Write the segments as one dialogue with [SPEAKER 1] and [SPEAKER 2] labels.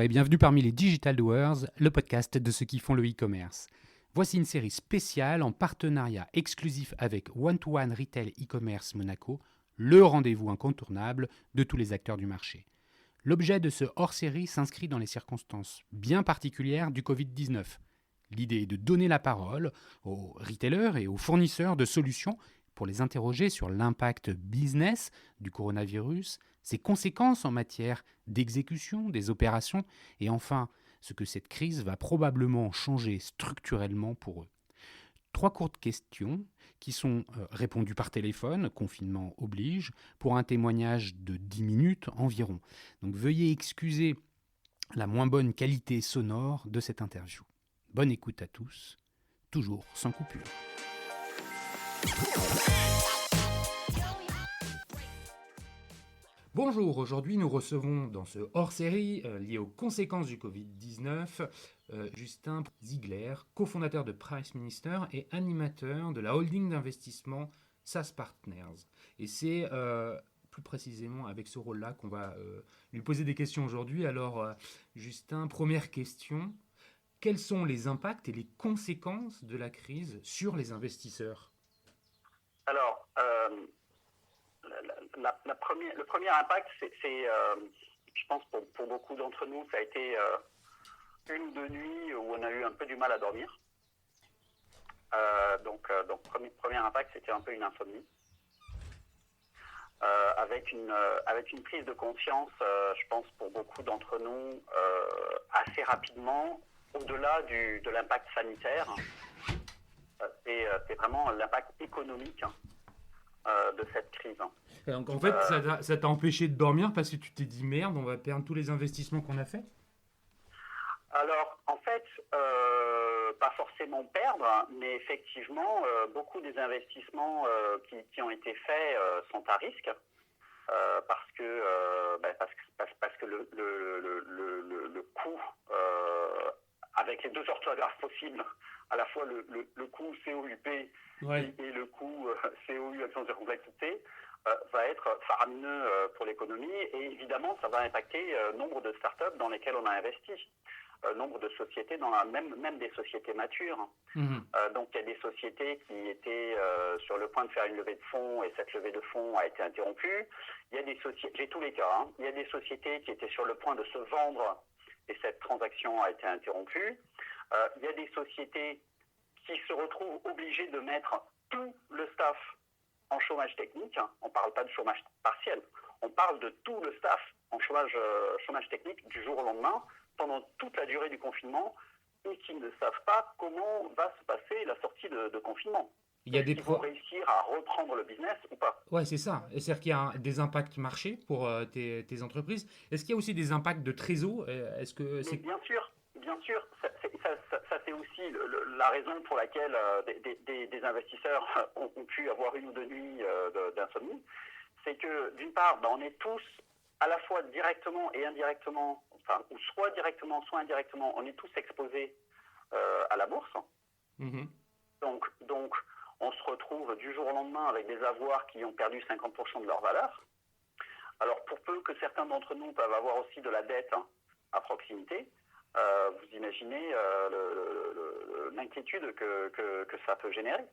[SPEAKER 1] et bienvenue parmi les Digital Doers, le podcast de ceux qui font le e-commerce. Voici une série spéciale en partenariat exclusif avec One-to-One Retail e-commerce Monaco, le rendez-vous incontournable de tous les acteurs du marché. L'objet de ce hors-série s'inscrit dans les circonstances bien particulières du Covid-19. L'idée est de donner la parole aux retailers et aux fournisseurs de solutions pour les interroger sur l'impact business du coronavirus, ses conséquences en matière d'exécution des opérations et enfin ce que cette crise va probablement changer structurellement pour eux. 3 courtes questions qui sont répondues par téléphone, confinement oblige, pour un témoignage de 10 minutes environ. Donc veuillez excuser la moins bonne qualité sonore de cette interview. Bonne écoute à tous, toujours sans coupure. Bonjour, aujourd'hui nous recevons dans ce hors-série lié aux conséquences du Covid-19 Justin Ziegler, cofondateur de Price Minister et animateur de la holding d'investissement SAS Partners. Et c'est plus précisément avec ce rôle-là qu'on va lui poser des questions aujourd'hui. Alors Justin, première question, quels sont les impacts et les conséquences de la crise sur les investisseurs ?
[SPEAKER 2] Alors, le premier impact, c'est je pense pour beaucoup d'entre nous, ça a été une ou deux nuits où on a eu un peu du mal à dormir. Donc premier impact, c'était un peu une insomnie. Avec une prise de conscience, je pense pour beaucoup d'entre nous, assez rapidement, au-delà de l'impact sanitaire, c'est vraiment l'impact économique de cette crise.
[SPEAKER 1] Et donc en fait, ça t'a empêché de dormir parce que tu t'es dit merde, on va perdre tous les investissements qu'on a fait ?
[SPEAKER 2] Alors, en fait, pas forcément perdre, mais effectivement, beaucoup des investissements qui ont été faits sont à risque parce que le coût, avec les deux orthographes possibles, à la fois le coût COUP et le coût COU accent sur complexité, va être faramineux pour l'économie et évidemment, ça va impacter nombre de startups dans lesquelles on a investi. Nombre de sociétés, même des sociétés matures. Donc il y a des sociétés qui étaient sur le point de faire une levée de fonds et cette levée de fonds a été interrompue. Il y a des sociétés, j'ai tous les cas, il y a des sociétés qui étaient sur le point de se vendre et cette transaction a été interrompue. Il y a des sociétés qui se retrouvent obligées de mettre tout le staff en chômage technique. On ne parle pas de chômage partiel, on parle de tout le staff en chômage technique du jour au lendemain, pendant toute la durée du confinement et qui ne savent pas comment va se passer la sortie de confinement. Ils vont réussir à reprendre le business ou pas ?
[SPEAKER 1] Ouais, c'est ça. C'est-à-dire qu'il y a des impacts marché pour tes entreprises. Est-ce qu'il y a aussi des impacts de trésor ? Est-ce que c'est...
[SPEAKER 2] Bien sûr. Ça c'est aussi la raison pour laquelle des investisseurs ont pu avoir une ou deux nuits d'insomnie. C'est que d'une part, on est tous à la fois directement et indirectement, ou soit directement, soit indirectement, on est tous exposés à la bourse. Donc, on se retrouve du jour au lendemain avec des avoirs qui ont perdu 50% de leur valeur. Alors, pour peu que certains d'entre nous peuvent avoir aussi de la dette à proximité, vous imaginez l'inquiétude que ça peut générer.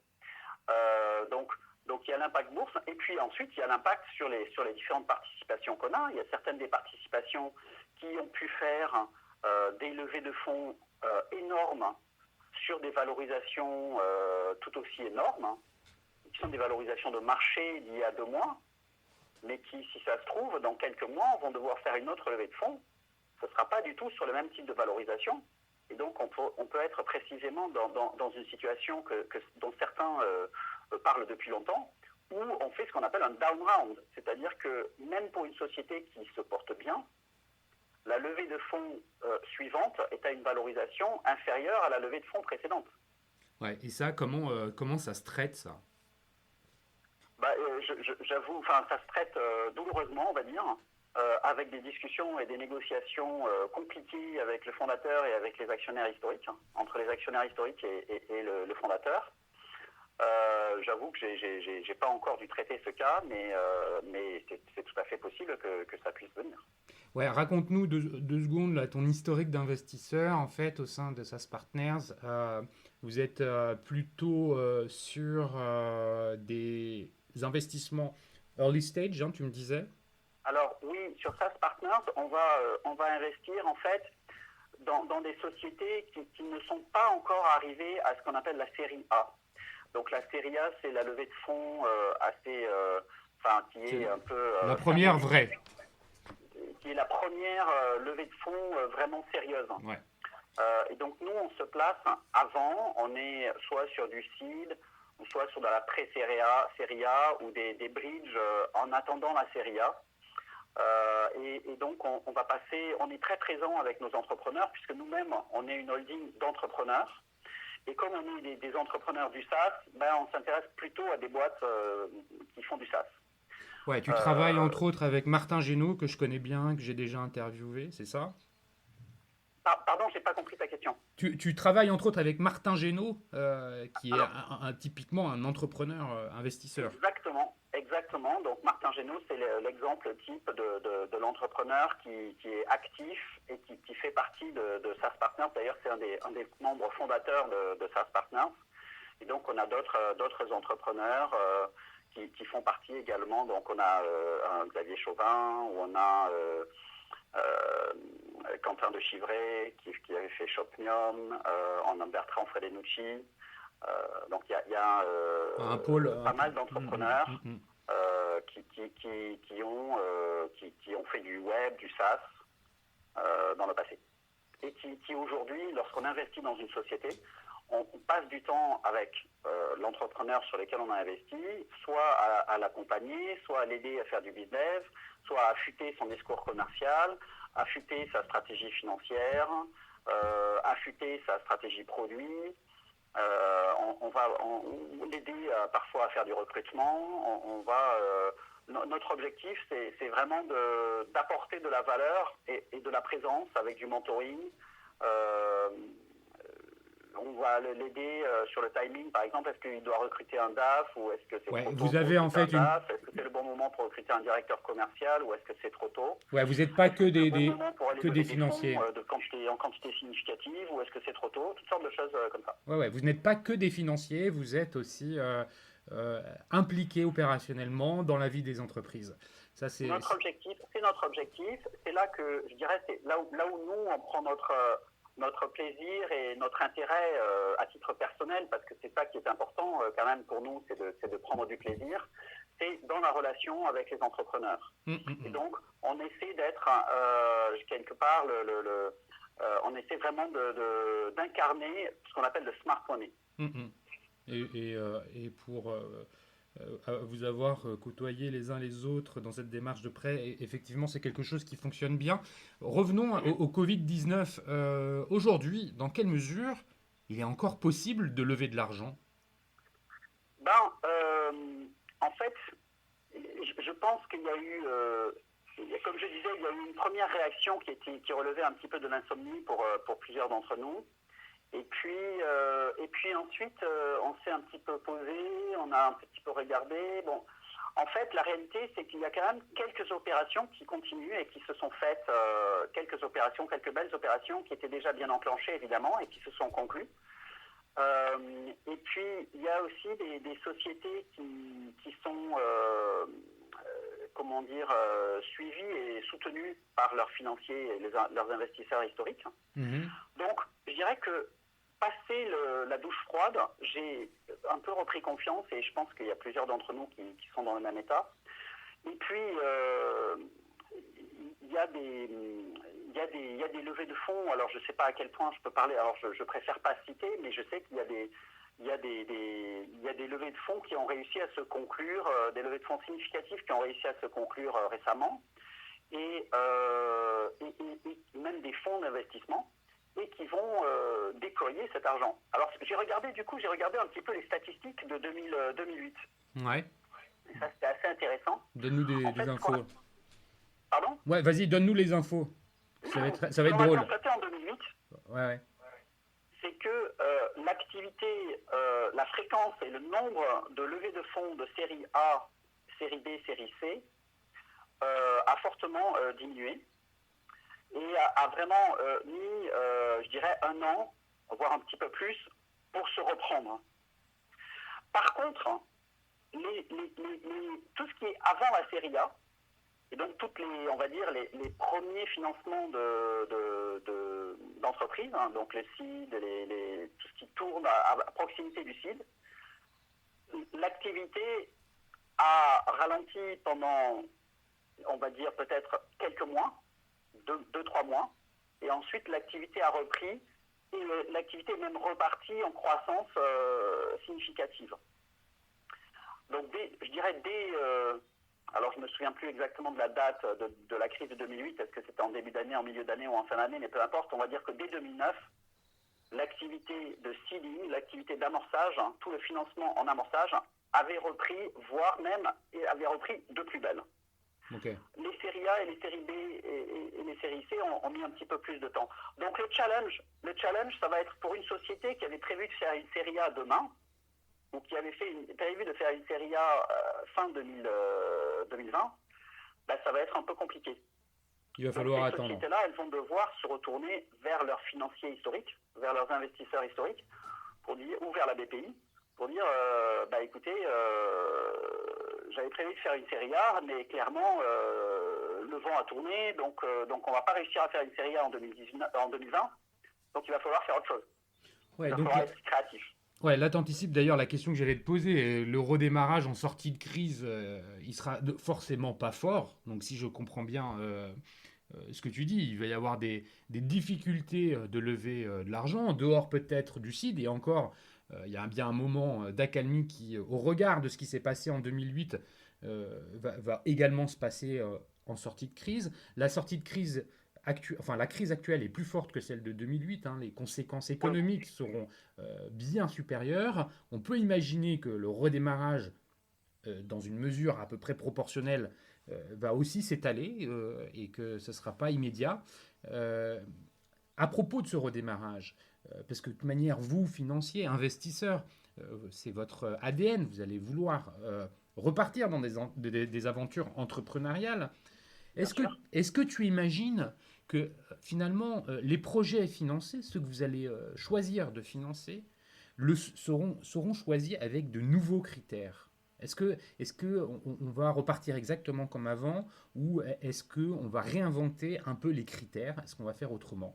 [SPEAKER 2] Donc il y a l'impact bourse et puis ensuite il y a l'impact sur les différentes participations qu'on a. Il y a certaines des participations qui ont pu faire des levées de fonds énormes sur des valorisations tout aussi énormes, qui sont des valorisations de marché d'il y a 2 mois, mais qui, si ça se trouve, dans quelques mois, vont devoir faire une autre levée de fonds. Ce ne sera pas du tout sur le même type de valorisation. Et donc on peut être précisément dans une situation dont certains parlent depuis longtemps, où on fait ce qu'on appelle un down round. C'est-à-dire que même pour une société qui se porte bien, la levée de fonds suivante est à une valorisation inférieure à la levée de fonds précédente.
[SPEAKER 1] Ouais, et ça, comment ça se traite, ça ?
[SPEAKER 2] J'avoue, ça se traite douloureusement, on va dire, avec des discussions et des négociations compliquées avec le fondateur et avec les actionnaires historiques, entre les actionnaires historiques et le fondateur. J'avoue que j'ai pas encore dû traiter ce cas, mais c'est tout à fait possible que ça puisse venir.
[SPEAKER 1] Ouais, raconte-nous deux secondes là, ton historique d'investisseur en fait au sein de SAS Partners. Vous êtes plutôt sur des investissements early stage, hein, tu me disais.
[SPEAKER 2] Alors oui, sur SAS Partners, on va investir en fait dans des sociétés qui ne sont pas encore arrivées à ce qu'on appelle la série A. Donc la série A, c'est la levée de fonds qui est un peu
[SPEAKER 1] la première vraie.
[SPEAKER 2] Qui est la première levée de fonds vraiment sérieuse.
[SPEAKER 1] Ouais.
[SPEAKER 2] Et donc nous, on se place avant, on est soit sur du seed, ou soit sur de la pré-série A ou des bridges en attendant la série A. Et donc on va passer, on est très présent avec nos entrepreneurs puisque nous-mêmes, on est une holding d'entrepreneurs. Et comme on est des entrepreneurs du SaaS, on s'intéresse plutôt à des boîtes qui font du SaaS.
[SPEAKER 1] Ouais, tu travailles entre autres avec Martin Génaud, que je connais bien, que j'ai déjà interviewé, c'est ça?
[SPEAKER 2] Pardon, j'ai pas compris ta question.
[SPEAKER 1] Tu travailles entre autres avec Martin Génaud, qui est typiquement un entrepreneur investisseur.
[SPEAKER 2] Exactement. Donc Martin Génaud, c'est l'exemple type de l'entrepreneur qui est actif et qui fait partie de SAS Partners. D'ailleurs, c'est un des membres fondateurs de SAS Partners. Et donc, on a d'autres entrepreneurs qui font partie également. Donc, on a un Xavier Chauvin, ou on a Quentin de Chivray, qui avait fait Shopnium, on a Bertrand Fredenucci. Donc, il y a
[SPEAKER 1] un pôle,
[SPEAKER 2] pas mal d'entrepreneurs qui ont fait du web, du SaaS dans le passé. Et qui aujourd'hui, lorsqu'on investit dans une société, on passe du temps avec l'entrepreneur sur lequel on a investi, soit à l'accompagner, soit à l'aider à faire du business, soit à affûter son discours commercial, affûter sa stratégie financière, affûter sa stratégie produit. On va l'aider parfois à faire du recrutement. Notre objectif, c'est vraiment d'apporter de la valeur et de la présence avec du mentoring. On va l'aider sur le timing, par exemple, est-ce qu'il doit recruter un DAF ou est-ce que c'est trop tôt
[SPEAKER 1] vous avez en fait
[SPEAKER 2] DAF, est-ce que c'est le bon moment pour recruter un directeur commercial ou est-ce que c'est trop tôt?
[SPEAKER 1] Ouais, vous n'êtes pas que des financiers.
[SPEAKER 2] En quantité significative ou est-ce que c'est trop tôt? Toutes sortes de choses comme ça.
[SPEAKER 1] Ouais, vous n'êtes pas que des financiers, vous êtes aussi impliqués opérationnellement dans la vie des entreprises. Ça, c'est
[SPEAKER 2] notre objectif. C'est là que, je dirais, c'est là où nous, on prend notre plaisir et notre intérêt à titre personnel, parce que c'est ça qui est important quand même pour nous, c'est de prendre du plaisir, c'est dans la relation avec les entrepreneurs. Et donc, on essaie d'être quelque part, on essaie vraiment d'incarner ce qu'on appelle le smart money.
[SPEAKER 1] Et pour vous avoir côtoyé les uns les autres dans cette démarche de prêt, effectivement, c'est quelque chose qui fonctionne bien. Revenons au Covid-19. Aujourd'hui, dans quelle mesure il est encore possible de lever de l'argent?
[SPEAKER 2] En fait, je pense qu'il y a eu, comme je disais, il y a eu une première réaction qui relevait un petit peu de l'insomnie pour plusieurs d'entre nous. Et puis ensuite, on s'est un petit peu posé, on a un petit peu regardé. Bon, en fait, la réalité, c'est qu'il y a quand même quelques opérations qui continuent et qui se sont faites, quelques belles opérations qui étaient déjà bien enclenchées, évidemment, et qui se sont conclues. Et puis, il y a aussi des sociétés qui sont, suivies et soutenues par leurs financiers et leurs investisseurs historiques. Donc, je dirais que passé la douche froide, j'ai un peu repris confiance et je pense qu'il y a plusieurs d'entre nous qui sont dans le même état. Et puis, il y a des levées de fonds. Alors, je ne sais pas à quel point je peux parler. Alors, je préfère pas citer, mais je sais qu'il y a des levées de fonds qui ont réussi à se conclure, des levées de fonds significatives qui ont réussi à se conclure récemment, et même des fonds d'investissement, et qui vont déployer cet argent. Alors, j'ai regardé un petit peu les statistiques de 2008.
[SPEAKER 1] Ouais.
[SPEAKER 2] Et ça, c'était assez intéressant.
[SPEAKER 1] Donne-nous des infos.
[SPEAKER 2] Pardon ?
[SPEAKER 1] Ouais, vas-y, donne-nous les infos. Ça va être drôle.
[SPEAKER 2] Ce qu'on a constaté en 2008,
[SPEAKER 1] ouais.
[SPEAKER 2] c'est que l'activité, la fréquence et le nombre de levées de fonds de série A, série B, série C a fortement diminué et a vraiment mis, je dirais, 1 an, voire un petit peu plus, pour se reprendre. Par contre, tout ce qui est avant la série A, et donc on va dire, les premiers financements d'entreprises, hein, donc le seed, tout ce qui tourne à proximité du seed, l'activité a ralenti pendant, on va dire, peut-être quelques mois, 2-3 mois, et ensuite l'activité a repris, et l'activité est même repartie en croissance significative. Donc, je dirais alors je ne me souviens plus exactement de la date de la crise de 2008, est-ce que c'était en début d'année, en milieu d'année ou en fin d'année, mais peu importe, on va dire que dès 2009, l'activité de seeding, l'activité d'amorçage, hein, tout le financement en amorçage avait repris, voire même avait repris de plus belle.
[SPEAKER 1] Okay.
[SPEAKER 2] Les séries A et les séries B et les séries C ont mis un petit peu plus de temps. Donc le challenge, ça va être pour une société qui avait prévu de faire une série A demain, ou qui avait prévu de faire une série A fin 2020, ben, ça va être un peu compliqué.
[SPEAKER 1] Il va falloir attendre.
[SPEAKER 2] Ces sociétés-là, elles vont devoir se retourner vers leurs financiers historiques, vers leurs investisseurs historiques, ou vers la BPI, pour dire, bah écoutez, j'avais prévu de faire une série A, mais clairement, le vent a tourné, donc on ne va pas réussir à faire une série A en 2020, donc il va falloir faire autre chose.
[SPEAKER 1] Ouais,
[SPEAKER 2] il va falloir être créatif.
[SPEAKER 1] Ouais, là, tu anticipes d'ailleurs la question que j'allais te poser. Le redémarrage en sortie de crise, il sera forcément pas fort. Donc, si je comprends bien ce que tu dis, il va y avoir des difficultés de lever de l'argent, en dehors peut-être du seed. Et encore, il y a bien un moment d'accalmie qui, au regard de ce qui s'est passé en 2008, va également se passer en sortie de crise. La sortie de crise la crise actuelle est plus forte que celle de 2008. Hein, les conséquences économiques seront bien supérieures. On peut imaginer que le redémarrage, dans une mesure à peu près proportionnelle, va aussi s'étaler et que ce ne sera pas immédiat. À propos de ce redémarrage, parce que de toute manière, vous, financiers, investisseurs, c'est votre ADN, vous allez vouloir repartir dans des aventures entrepreneuriales. Est-ce que tu imagines que finalement les projets financés, ceux que vous allez choisir de financer, seront choisis avec de nouveaux critères? Est-ce que on va repartir exactement comme avant, ou est-ce qu'on va réinventer un peu les critères? Est-ce qu'on va faire autrement?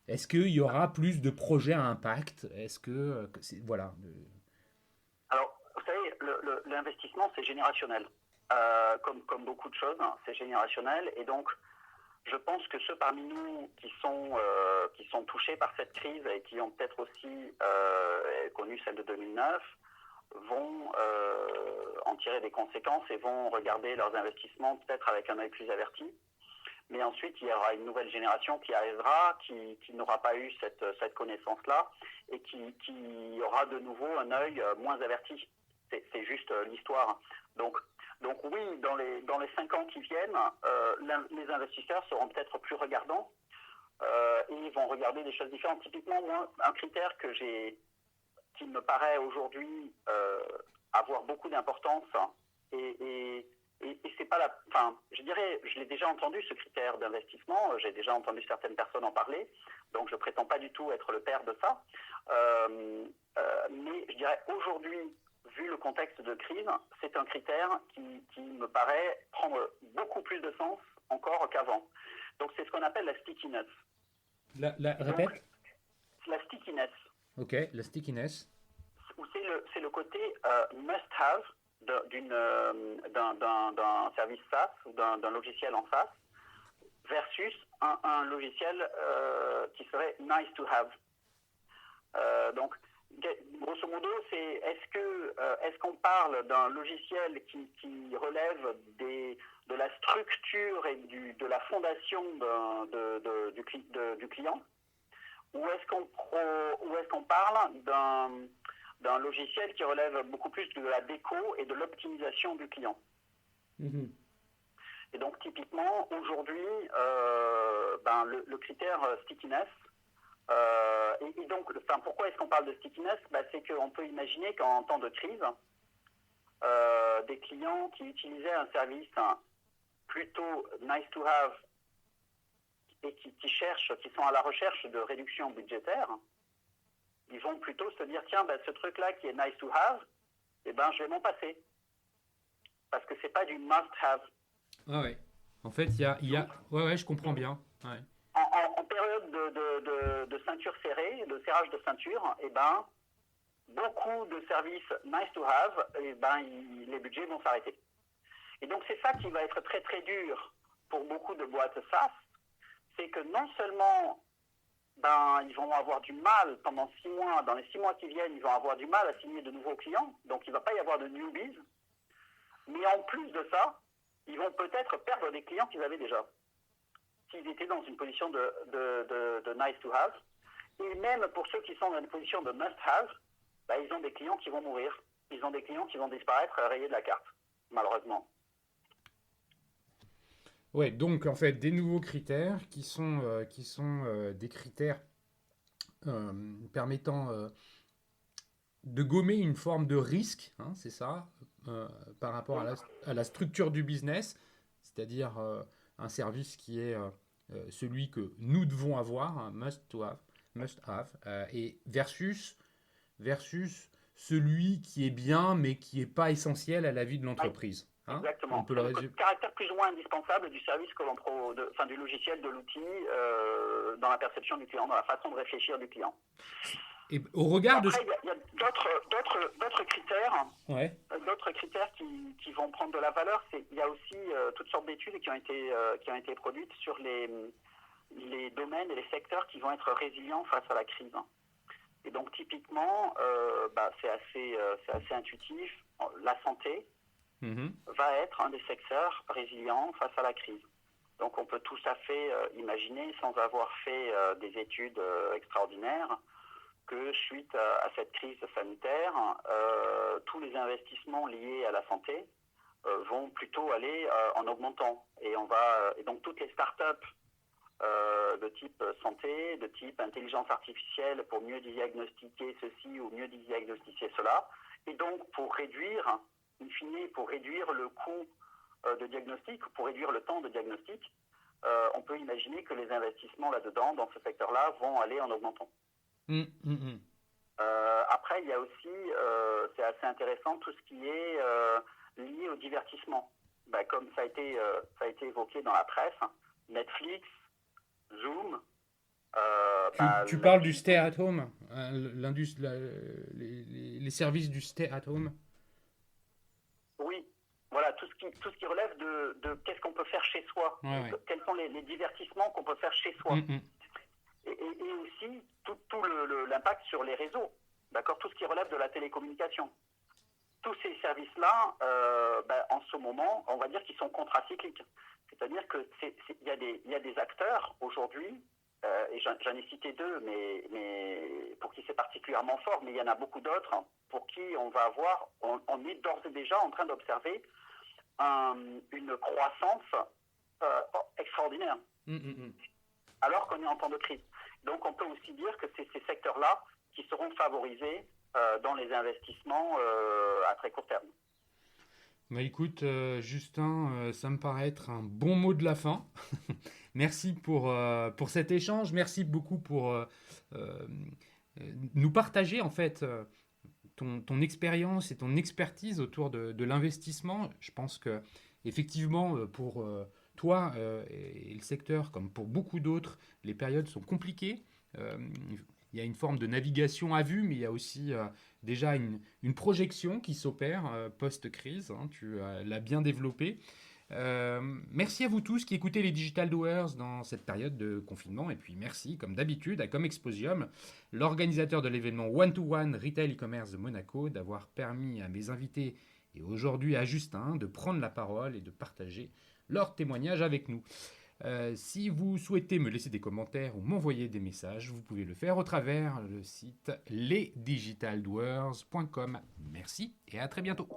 [SPEAKER 1] Est-ce qu'il y aura plus de projets à impact? Est-ce que voilà.
[SPEAKER 2] Alors, vous savez, l'investissement, c'est générationnel. Comme beaucoup de choses, hein, c'est générationnel. Et donc, je pense que ceux parmi nous qui sont touchés par cette crise et qui ont peut-être aussi connu celle de 2009 vont en tirer des conséquences et vont regarder leurs investissements peut-être avec un œil plus averti. Mais ensuite, il y aura une nouvelle génération qui arrivera, qui n'aura pas eu cette connaissance-là et qui aura de nouveau un œil moins averti. C'est juste l'histoire. Donc oui, dans les 5 ans qui viennent, les investisseurs seront peut-être plus regardants et ils vont regarder des choses différentes. Typiquement, moi, un critère qui me paraît aujourd'hui avoir beaucoup d'importance et c'est pas je dirais, je l'ai déjà entendu ce critère d'investissement, j'ai déjà entendu certaines personnes en parler, donc je prétends pas du tout être le père de ça, mais je dirais aujourd'hui, vu le contexte de crise, c'est un critère qui me paraît prendre beaucoup plus de sens encore qu'avant. Donc c'est ce qu'on appelle la stickiness.
[SPEAKER 1] Répète.
[SPEAKER 2] Donc, la stickiness.
[SPEAKER 1] Ok, la stickiness.
[SPEAKER 2] C'est le côté must-have d'un service SaaS ou d'un logiciel en SaaS versus un logiciel qui serait nice to have. Donc, grosso modo, c'est est-ce qu'on parle d'un logiciel qui relève de la structure et de la fondation du client, ou est-ce qu'on parle d'un logiciel qui relève beaucoup plus de la déco et de l'optimisation du client. Mm-hmm. Et donc, typiquement, aujourd'hui, le critère stickiness, et donc, pourquoi est-ce qu'on parle de stickiness? C'est qu'on peut imaginer qu'en temps de crise, des clients qui utilisaient un service plutôt nice to have et qui sont à la recherche de réduction budgétaire, ils vont plutôt se dire, tiens, ce truc-là qui est nice to have, je vais m'en passer. Parce que c'est pas du must have.
[SPEAKER 1] Ah ouais. En fait, il y a... Ouais, je comprends bien. Ouais.
[SPEAKER 2] En période de ceinture serrée, de serrage de ceinture, beaucoup de services nice to have, les budgets vont s'arrêter. Et donc c'est ça qui va être très très dur pour beaucoup de boîtes SaaS, c'est que non seulement ils vont avoir du mal pendant 6 mois, dans les 6 mois qui viennent, ils vont avoir du mal à signer de nouveaux clients, donc il ne va pas y avoir de newbies, mais en plus de ça, ils vont peut-être perdre des clients qu'ils avaient déjà, s'ils étaient dans une position de nice to have. Et même pour ceux qui sont dans une position de must have, ils ont des clients qui vont mourir, ils ont des clients qui vont disparaître, rayés de la carte, malheureusement.
[SPEAKER 1] Ouais, donc en fait des nouveaux critères qui sont des critères permettant de gommer une forme de risque, hein, c'est ça, par rapport à la structure du business, c'est-à-dire un service qui est celui que nous devons avoir, un must have, et versus celui qui est bien mais qui n'est pas essentiel à la vie de l'entreprise. Hein,
[SPEAKER 2] exactement.
[SPEAKER 1] On peut le résumer.
[SPEAKER 2] Le caractère plus ou moins indispensable du service que du logiciel, de l'outil, dans la perception du client, dans la façon de réfléchir du client.
[SPEAKER 1] Et au regard
[SPEAKER 2] Après, il y a d'autres critères,
[SPEAKER 1] ouais.
[SPEAKER 2] D'autres critères qui vont prendre de la valeur. Il y a aussi toutes sortes d'études qui ont été produites sur les domaines et les secteurs qui vont être résilients face à la crise. Et donc typiquement, c'est assez intuitif. La santé va être un des secteurs résilients face à la crise. Donc on peut tout à fait imaginer, sans avoir fait des études extraordinaires, que suite à cette crise sanitaire, tous les investissements liés à la santé vont plutôt aller en augmentant. Et donc toutes les startups de type santé, de type intelligence artificielle pour mieux diagnostiquer ceci ou mieux diagnostiquer cela, et donc pour réduire, in fine, pour réduire le coût de diagnostic, pour réduire le temps de diagnostic, on peut imaginer que les investissements là-dedans, dans ce secteur-là, vont aller en augmentant. Après, il y a aussi, c'est assez intéressant, tout ce qui est lié au divertissement. Comme ça a été évoqué dans la presse, Netflix, Zoom.
[SPEAKER 1] Tu parles du stay at home, les services du stay at home.
[SPEAKER 2] Oui, voilà, tout ce qui relève de qu'est-ce qu'on peut faire chez soi, quels sont les divertissements qu'on peut faire chez soi. Et aussi tout l'impact sur les réseaux, d'accord, tout ce qui relève de la télécommunication. Tous ces services-là, en ce moment, on va dire qu'ils sont contracycliques. C'est-à-dire qu'il y a des acteurs aujourd'hui, et j'en ai cité 2, mais pour qui c'est particulièrement fort, mais il y en a beaucoup d'autres pour qui on est d'ores et déjà en train d'observer une croissance extraordinaire. Alors qu'on est en temps de crise. Donc on peut aussi dire que c'est ces secteurs-là qui seront favorisés dans les investissements à très court terme.
[SPEAKER 1] Écoute, Justin, ça me paraît être un bon mot de la fin. Merci pour cet échange. Merci beaucoup pour nous partager en fait ton expérience et ton expertise autour de l'investissement. Je pense que effectivement pour toi et le secteur, comme pour beaucoup d'autres, les périodes sont compliquées. Il y a une forme de navigation à vue, mais il y a aussi déjà une projection qui s'opère post-crise. Hein, tu l'as bien développé. Merci à vous tous qui écoutez les Digital Doers dans cette période de confinement. Et puis merci, comme d'habitude, à Comexposium, l'organisateur de l'événement One-to-One Retail e-commerce de Monaco, d'avoir permis à mes invités et aujourd'hui à Justin de prendre la parole et de partager leur témoignage avec nous. Si vous souhaitez me laisser des commentaires ou m'envoyer des messages, vous pouvez le faire au travers le site lesdigitaldoers.com. Merci et à très bientôt.